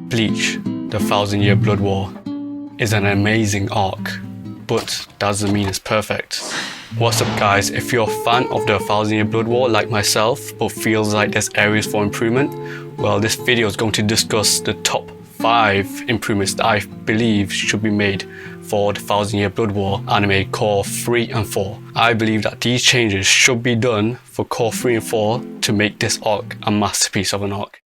Bleach, the 1000-Year Blood War, is an amazing arc, but doesn't mean it's perfect. What's up guys, if you're a fan of the 1000-Year Blood War like myself, but feels like there's areas for improvement, well, this video is going to discuss the top 5 improvements that I believe should be made for the 1000-Year Blood War anime Cour 3 and 4. I believe that these changes should be done for Cour 3 and 4 to make this arc a masterpiece of an arc.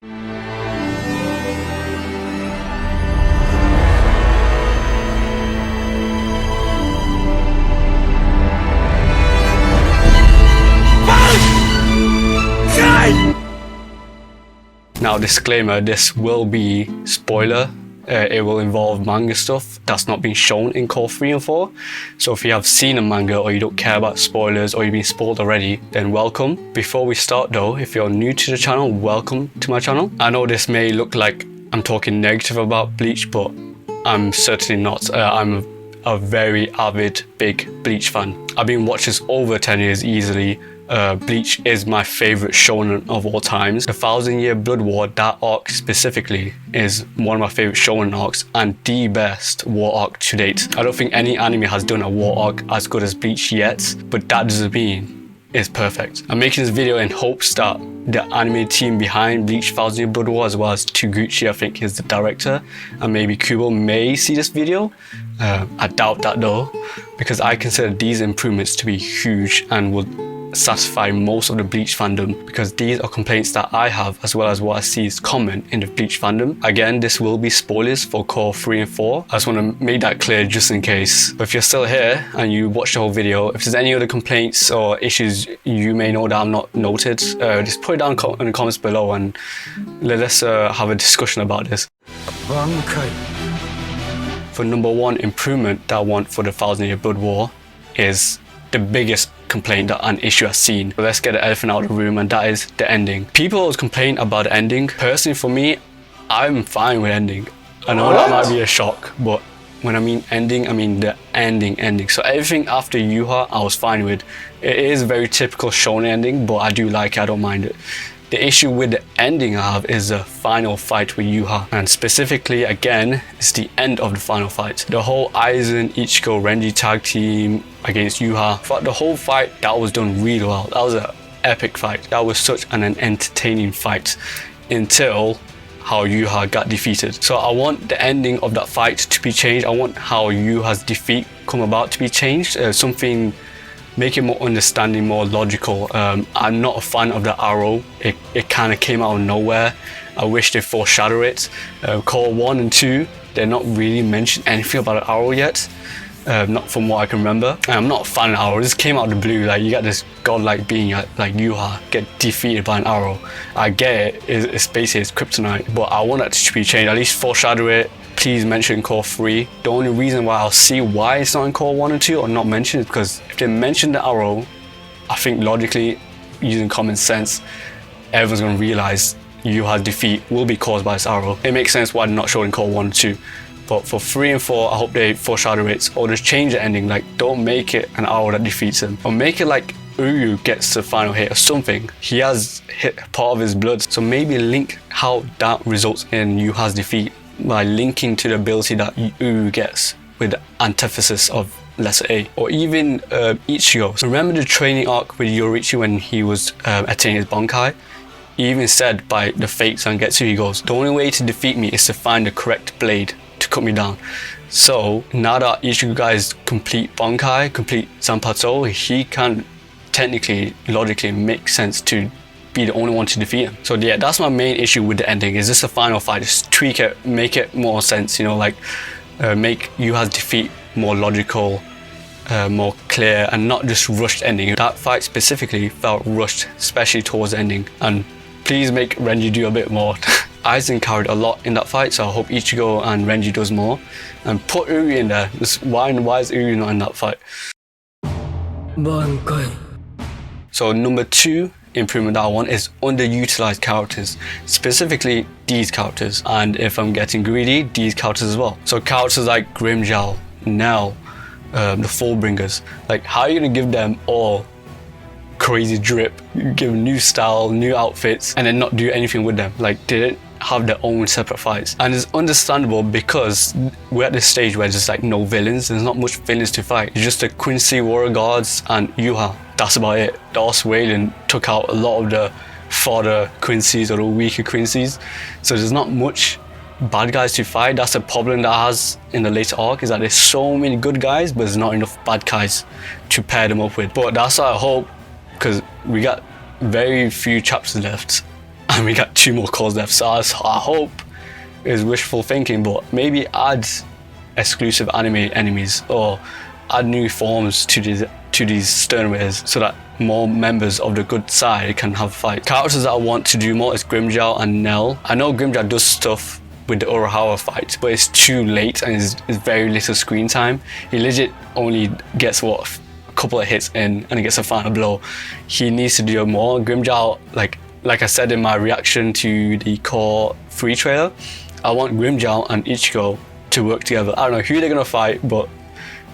Now disclaimer, this will be spoiler. It will involve manga stuff that's not been shown in Cour 3 and 4. So if you have seen a manga or you don't care about spoilers or you've been spoiled already, then welcome. Before we start though, if you're new to the channel, welcome to my channel. I know this may look like I'm talking negative about Bleach, but I'm certainly not. I'm a very avid, big Bleach fan. I've been watching this over 10 years easily. Bleach is my favourite shounen of all times. The 1000-Year Blood War, that arc specifically, is one of my favourite shounen arcs and the best war arc to date. I don't think any anime has done a war arc as good as Bleach yet, but that doesn't mean it's perfect. I'm making this video in hopes that the anime team behind Bleach 1000-Year Blood War, as well as Taguchi, I think is the director, and maybe Cour may see this video. I doubt that though, because I consider these improvements to be huge and will satisfy most of the Bleach fandom, because these are complaints that I have as well as what I see is common in the Bleach fandom. Again, this will be spoilers for Cour 3 and 4. I just want to make that clear just in case. But if you're still here and you watched the whole video, if there's any other complaints or issues you may know that I'm not noted, just put it down in the comments below and let us have a discussion about this. For number 1 improvement that I want for the 1000-Year Blood War is the biggest complaint that an issue has seen. So let's get the elephant out of the room, and that is the ending. People always complain about the ending. Personally, for me, I'm fine with ending. I know that might be a shock, but when I mean ending, I mean the ending. So everything after Yuha, I was fine with. It is a very typical shonen ending, but I do like it, I don't mind it. The issue with the ending I have is the final fight with Yuha, and specifically again it's the end of the final fight. The whole Aizen, Ichigo, Renji tag team against Yuha, throughout the whole fight, that was done really well. That was an epic fight. That was such an entertaining fight until how Yuha got defeated. So I want the ending of that fight to be changed. I want how Yuha's defeat come about to be changed. Something make it more understanding, more logical. I'm not a fan of the arrow. It kind of came out of nowhere. I wish they foreshadow it. Cour 1 and 2, they're not really mentioned anything about an arrow yet. Not from what I can remember. I'm not a fan of arrow. This came out of the blue. Like, you got this godlike being like Yuha get defeated by an arrow. I get it. It's basically it's kryptonite, but I want that to be changed. At least foreshadow it. Please mention Cour 3. The only reason why I'll see why it's not in Cour 1 and 2 or not mentioned is because if they mention the arrow, I think logically, using common sense, everyone's going to realize Yuha's defeat will be caused by this arrow. It makes sense why they're not showing Cour 1 and 2. But for 3 and 4, I hope they foreshadow it or just change the ending. Like, don't make it an arrow that defeats him, or make it like Uryu gets the final hit or something. He has hit part of his blood, so maybe link how that results in Yuha's defeat by linking to the ability that Uryu gets with the antithesis of letter A. Or even Ichigo. So remember the training arc with Yorichi when he was attaining his Bankai? He even said by the fate Zangetsu, he goes, the only way to defeat me is to find the correct blade to cut me down. So now that Ichigo guys complete Bankai, complete Zanpakuto, he can technically, logically make sense to be the only one to defeat him. So yeah, that's my main issue with the ending. Is this a final fight? Just tweak it, make it more sense, you know, like make Yuha's defeat more logical, more clear, and not just rushed ending. That fight specifically felt rushed, especially towards the ending. And please make Renji do a bit more. Aizen carried a lot in that fight, so I hope Ichigo and Renji does more. And put Uryu in there. Just why is Uryu not in that fight? So number 2 improvement that I want is underutilized characters, specifically these characters, and if I'm getting greedy, these characters as well. So characters like Grimmjow, Nell, the Fullbringers, like how are you gonna give them all crazy drip, give them new style, new outfits, and then not do anything with them? Like, have their own separate fights. And it's understandable because we're at this stage where there's like no villains. There's not much villains to fight. It's just the Quincy Warrior Guards and Yuha. That's about it. The Wayland took out a lot of the fodder Quincy's or the weaker Quincy's. So there's not much bad guys to fight. That's a problem that has in the later arc, is that there's so many good guys but there's not enough bad guys to pair them up with. But that's what I hope, because we got very few chapters left and we got 2 more calls left. So I hope it's wishful thinking, but maybe add exclusive anime enemies or add new forms to these sternways so that more members of the good side can have fights. Characters that I want to do more is Grimmjow and Nell. I know Grimmjow does stuff with the Urahawa fight, but it's too late and it's very little screen time. He legit only gets a couple of hits in and he gets a final blow. He needs to do more. Grimmjow, like I said in my reaction to the Cour 3 trailer, I want Grimmjow and Ichigo to work together. I don't know who they're gonna fight, but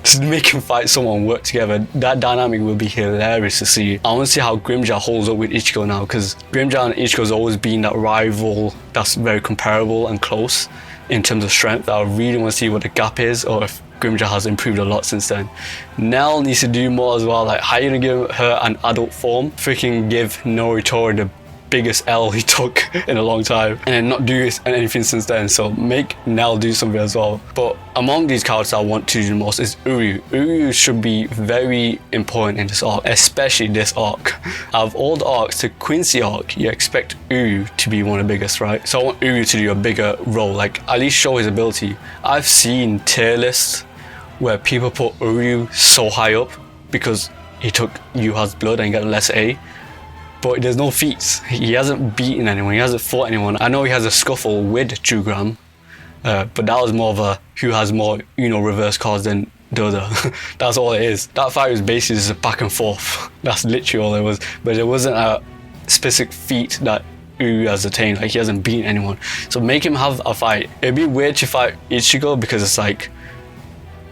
just make him fight someone, work together. That dynamic will be hilarious to see. I want to see how Grimmjow holds up with Ichigo now, because Grimmjow and Ichigo has always been that rival that's very comparable and close in terms of strength. I really want to see what the gap is, or if Grimmjow has improved a lot since then. Nell needs to do more as well. Like, how are you gonna give her an adult form? Freaking give Noritori the biggest L he took in a long time and then not do anything since then. So make Nell do something as well. But among these characters I want to do the most is Uryu. Uryu should be very important in this arc, especially this arc. Out of all the arcs, the Quincy arc, you expect Uryu to be one of the biggest, right? So I want Uryu to do a bigger role, like at least show his ability. I've seen tier lists where people put Uryu so high up because he took Yuha's blood and got a lesser A. But there's no feats. He hasn't beaten anyone, he hasn't fought anyone. I know he has a scuffle with Jugram, but that was more of a who has more, reverse cards than the other. That's all it is. That fight was basically just a back and forth. That's literally all it was. But there wasn't a specific feat that Uryu has attained. Like, he hasn't beaten anyone. So make him have a fight. It'd be weird to fight Ichigo because it's like,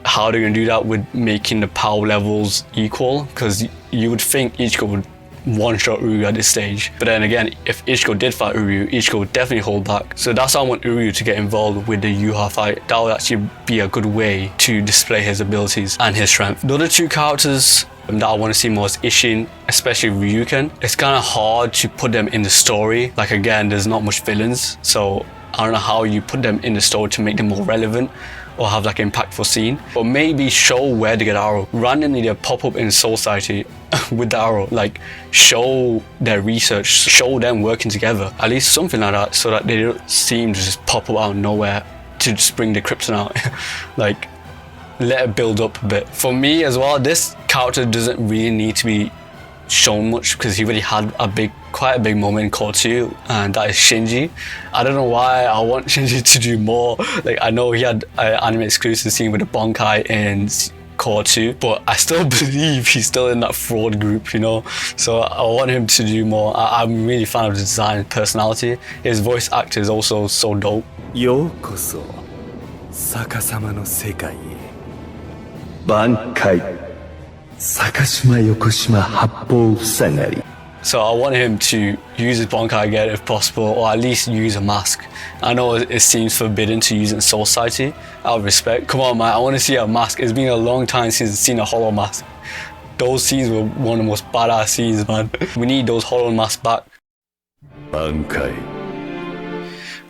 how are they gonna do that with making the power levels equal? Because you would think Ichigo would one-shot Uryu at this stage. But then again, if Ichigo did fight Uryu, Ichigo would definitely hold back. So that's why I want Uryu to get involved with the Yuha fight. That would actually be a good way to display his abilities and his strength. The other 2 characters that I want to see more is Ishin, especially Ryuken. It's kind of hard to put them in the story. Like, again, there's not much villains, so I don't know how you put them in the story to make them more relevant or have like an impactful scene. Or maybe show where to get arrow. Randomly they pop up in Soul Society with the arrow. Like, show their research, show them working together. At least something like that, so that they don't seem to just pop up out of nowhere to just bring the Krypton out. Like, let it build up a bit. For me as well, this character doesn't really need to be shown much because he already had quite a big moment in Cour 2, and that is Shinji. I don't know why I want Shinji to do more. Like, I know he had an anime exclusive scene with the Bonkai in Cour 2, but I still believe he's still in that fraud group, so I want him to do more. I'm really a fan of the design and personality. His voice actor is also so dope. Yokoso Sakasama no sekai e Bankai Sakashima Yokoshima Happou Fusagari. So I want him to use his Bonkai again if possible, or at least use a mask. I know it seems forbidden to use it in Soul Society, out of respect. Come on, man, I want to see a mask. It's been a long time since I've seen a hollow mask. Those scenes were one of the most badass scenes, man. We need those hollow masks back. Bankai.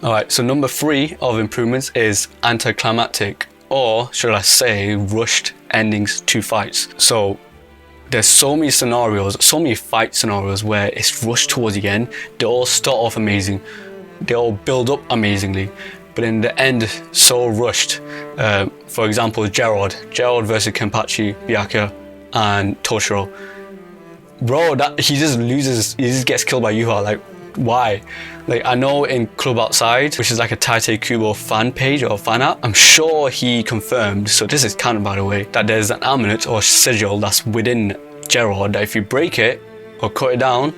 Alright, so number 3 of improvements is anticlimactic, or should I say rushed endings to fights. So there's so many scenarios, so many fight scenarios where it's rushed towards the end. They all start off amazing, they all build up amazingly, but in the end, so rushed. For example, Gerard versus Kenpachi, Byakuya, and Toshiro. Bro, he just gets killed by Yuha. Like, why? Like, I know in Club Outside, which is like a Taite Kubo fan page or fan app, I'm sure he confirmed, so this is canon by the way, that there's an amulet or sigil that's within Gerard that if you break it or cut it down,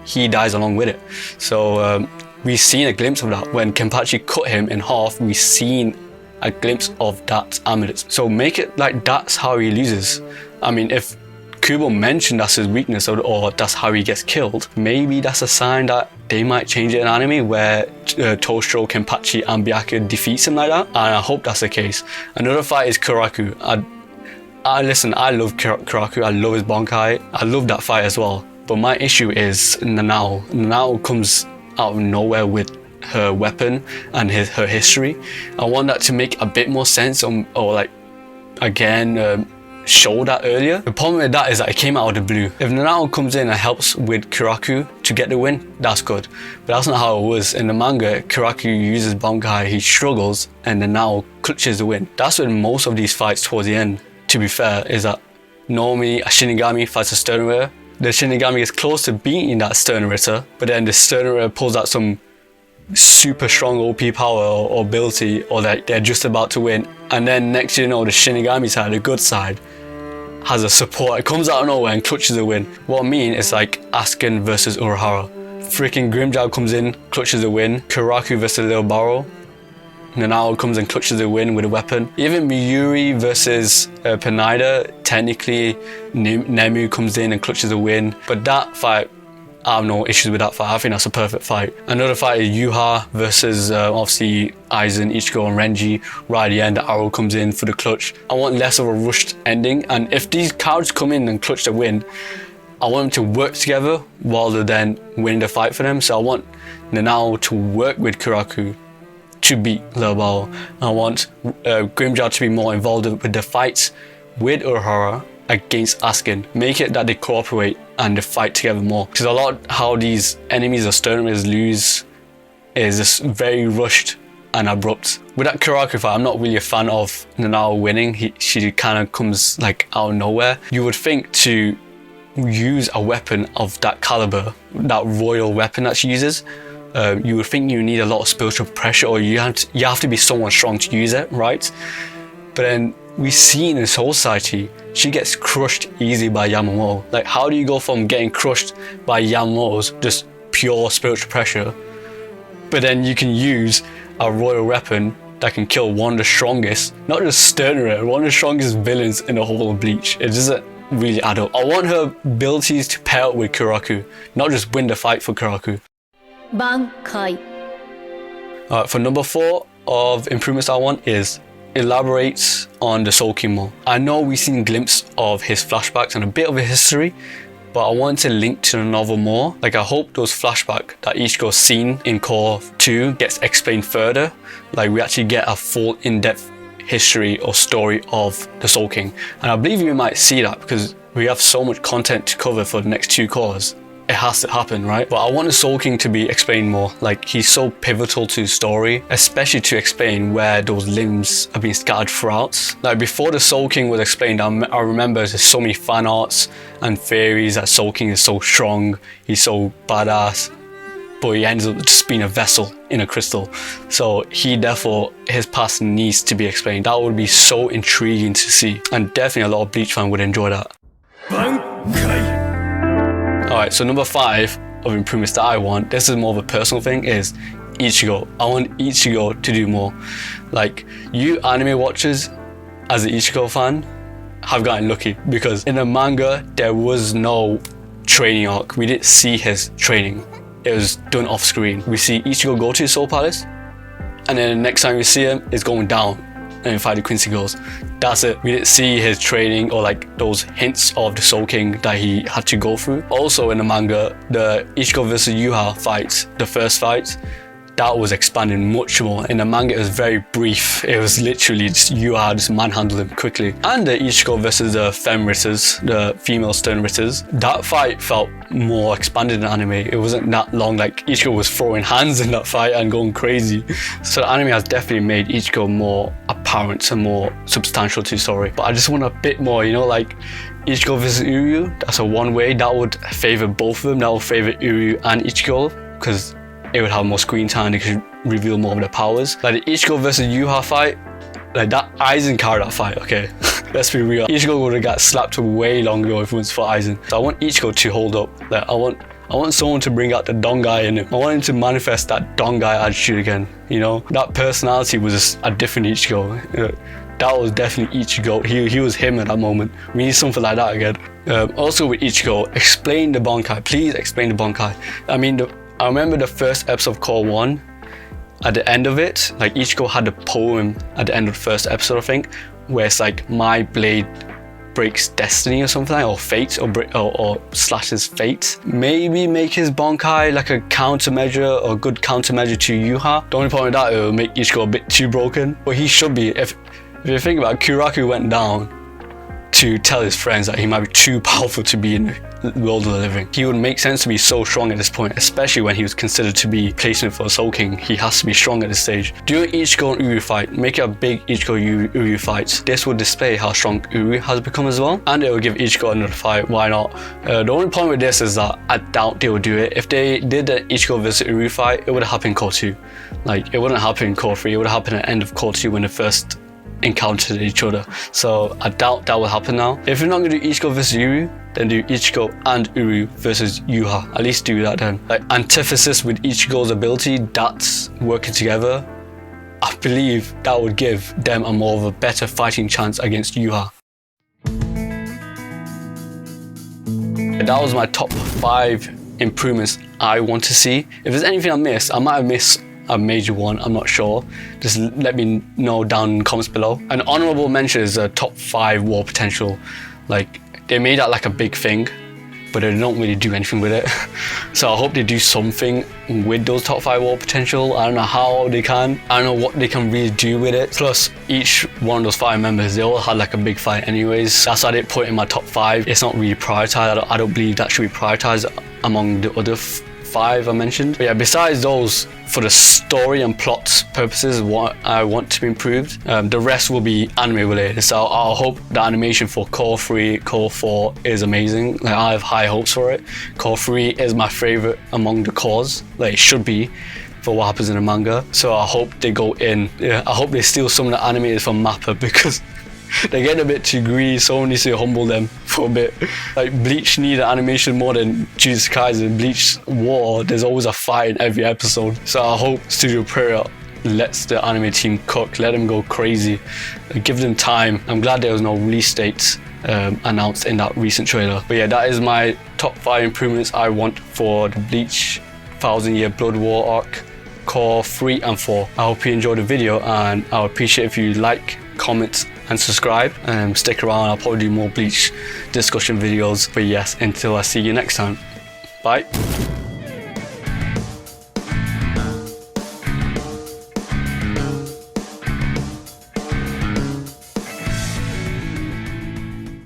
he dies along with it. So we've seen a glimpse of that. When Kenpachi cut him in half, we've seen a glimpse of that amulet. So make it like that's how he loses. I mean, if Kubo mentioned that's his weakness or that's how he gets killed, maybe that's a sign that they might change it in anime where Toshiro, Kenpachi and Byakuya defeats him like that, and I hope that's the case. Another fight is Kuraku. Listen, I love Kuraku, I love his Bankai, I love that fight as well. But my issue is Nanao. Nanao comes out of nowhere with her weapon and her history. I want that to make a bit more sense or like, again, show that earlier. The problem with that is that it came out of the blue. If Nanao comes in and helps with Kuraku to get the win, that's good. But that's not how it was. In the manga, Kuraku uses Bankai, he struggles, and Nanao clutches the win. That's when most of these fights towards the end, to be fair, is that normally a Shinigami fights a Sternritter. The Shinigami gets close to beating that Sternritter, but then the Sternritter pulls out some super strong OP power or ability, or that they're just about to win, and then next you know the Shinigami side, the good side, has a support. It comes out of nowhere and clutches a win. What I mean is like Asuka versus Urahara. Freaking Grimjow comes in, clutches a win. Kuraku versus Little Barrow. Nanao comes and clutches the win with a weapon. Even Miyuri versus Pineda, technically Nemu comes in and clutches a win. But that fight, I have no issues with that fight. I think that's a perfect fight. Another fight is Yuha versus obviously Aizen, Ichigo and Renji. Right at the end, the arrow comes in for the clutch. I want less of a rushed ending, and if these characters come in and clutch the win, I want them to work together rather than win the fight for them. So I want Nanao to work with Kuraku to beat Little Barrow. I want Grimjow to be more involved with the fights with Urahara against Asuka. Make it that they cooperate and they fight together more. Because a lot how these enemies or Sternritters lose is just very rushed and abrupt. With that Kuraku fight, I'm not really a fan of Nanao winning. She kind of comes like out of nowhere. You would think to use a weapon of that caliber, that royal weapon that she uses, you would think you need a lot of spiritual pressure, or you have to be someone strong to use it, right? But then we see in Soul Society, she gets crushed easy by Yamamoto. Like, how do you go from getting crushed by Yamamoto's just pure spiritual pressure, but then you can use a royal weapon that can kill one of the strongest, not just Sternritter, one of the strongest villains in the whole of Bleach? It doesn't really add up. I want her abilities to pair up with Kuraku, not just win the fight for Kuraku. Bankai. Alright, for number 4 of improvements I want is elaborates on the Soul King more. I know we've seen a glimpse of his flashbacks and a bit of a history, but I want to link to the novel more. Like, I hope those flashbacks that Ichigo's seen in Cour 2 gets explained further. Like, we actually get a full in-depth history or story of the Soul King. And I believe we might see that because we have so much content to cover for the next 2 cours. It has to happen, right? But I want the Soul King to be explained more. Like, he's so pivotal to the story, especially to explain where those limbs are being scattered throughout. Like, before the Soul King was explained, I remember there's so many fan arts and theories that Soul King is so strong, he's so badass, but he ends up just being a vessel in a crystal. So his past needs to be explained. That would be so intriguing to see, and definitely a lot of Bleach fans would enjoy that. Alright, so number 5 of improvements that I want, this is more of a personal thing, is Ichigo. I want Ichigo to do more. Like, you anime watchers, as an Ichigo fan, have gotten lucky, because in the manga, there was no training arc. We didn't see his training. It was done off screen. We see Ichigo go to his Soul Palace, and then the next time we see him, it's going down and fight the Quincy Girls. That's it. We didn't see his training or like those hints of the Soul King that he had to go through. Also in the manga, the Ichigo versus Yuha fight, the first fight, that was expanded much more. In the manga, it was very brief. It was literally just Yuha just manhandled him quickly. And the Ichigo versus the Femritters, the female Sternritters, that fight felt more expanded in anime. It wasn't that long. Like, Ichigo was throwing hands in that fight and going crazy. So the anime has definitely made Ichigo more apparent and more substantial to the story. But I just want a bit more, you know, like Ichigo versus Uryu, that's a one way. That would favor both of them. That would favor Uryu and Ichigo, because it would have more screen time, they could reveal more of their powers. Like the Ichigo versus Yuha fight, like that Aizen carried that fight, okay? Let's be real. Ichigo would have got slapped way longer if it was for Aizen. So I want Ichigo to hold up. Like, I want someone to bring out the Dongai in him. I want him to manifest that Dongai attitude again, you know? That personality was just a different Ichigo. that was definitely Ichigoat. He was him at that moment. We need something like that again. Also with Ichigo, explain the Bankai. Please explain the Bankai. I mean, I remember the first episode of Cour 1. At the end of it, like Ichigo had a poem at the end of the first episode, I think, where it's like, my blade breaks destiny or something, or fate, or slashes fate. Maybe make his Bankai like a countermeasure or good countermeasure to Yuha. The only problem with that, it will make Ichigo a bit too broken. But he should be. If you think about it, Kuraku went down to tell his friends that he might be too powerful to be in the world of the living. He would make sense to be so strong at this point, especially when he was considered to be placement for a Soul King. He has to be strong at this stage. During Ichigo and Uru fight, make it a big Ichigo Uru fight. This will display how strong Uru has become as well, and it will give Ichigo another fight. Why not? The only problem with this is that I doubt they will do it. If they did the Ichigo vs Uru fight, it would have happened in Cour 2. Like, it wouldn't happen in Cour 3. It would have happened at the end of Cour 2 when they first encountered each other. So I doubt that will happen now. If you're not going to do Ichigo versus Uru, then do Ichigo and Uru versus Yuha. At least do that then. Like, antithesis with Ichigo's ability, that's working together. I believe that would give them a more of a better fighting chance against Yuha. That was my top 5 improvements I want to see. If there's anything I missed, I might have missed a major one, I'm not sure. Just let me know down in the comments below. An honorable mention is a top 5 war potential. Like, they made that like a big thing, but they don't really do anything with it. So I hope they do something with those top 5 war potential. I don't know how they can. I don't know what they can really do with it. Plus, each one of those 5 members, they all had like a big fight anyways. That's why I didn't put it in my top 5. It's not really prioritized. I don't believe that should be prioritized among the other 5 I mentioned. But yeah, besides those, for the story and plot purposes, what I want to be improved, the rest will be anime related. So I hope the animation for Cour 3, Cour 4 is amazing. Like, I have high hopes for it. Cour 3 is my favorite among the cores. Like, it should be for what happens in the manga. So I hope they go in. Yeah, I hope they steal some of the animators from Mappa, because they get a bit too greedy. Someone needs to humble them for a bit. Like, Bleach need animation more than Jujutsu Kaisen. Bleach War, there's always a fight in every episode. So I hope Studio Period lets the anime team cook, let them go crazy, give them time. I'm glad there was no release dates announced in that recent trailer. But yeah, that is my top 5 improvements I want for the Bleach 1000 Year Blood War arc, Cour 3 and 4. I hope you enjoyed the video, and I would appreciate if you like, comment and subscribe. Stick around, I'll probably do more Bleach discussion videos. But yes, until I see you next time, bye.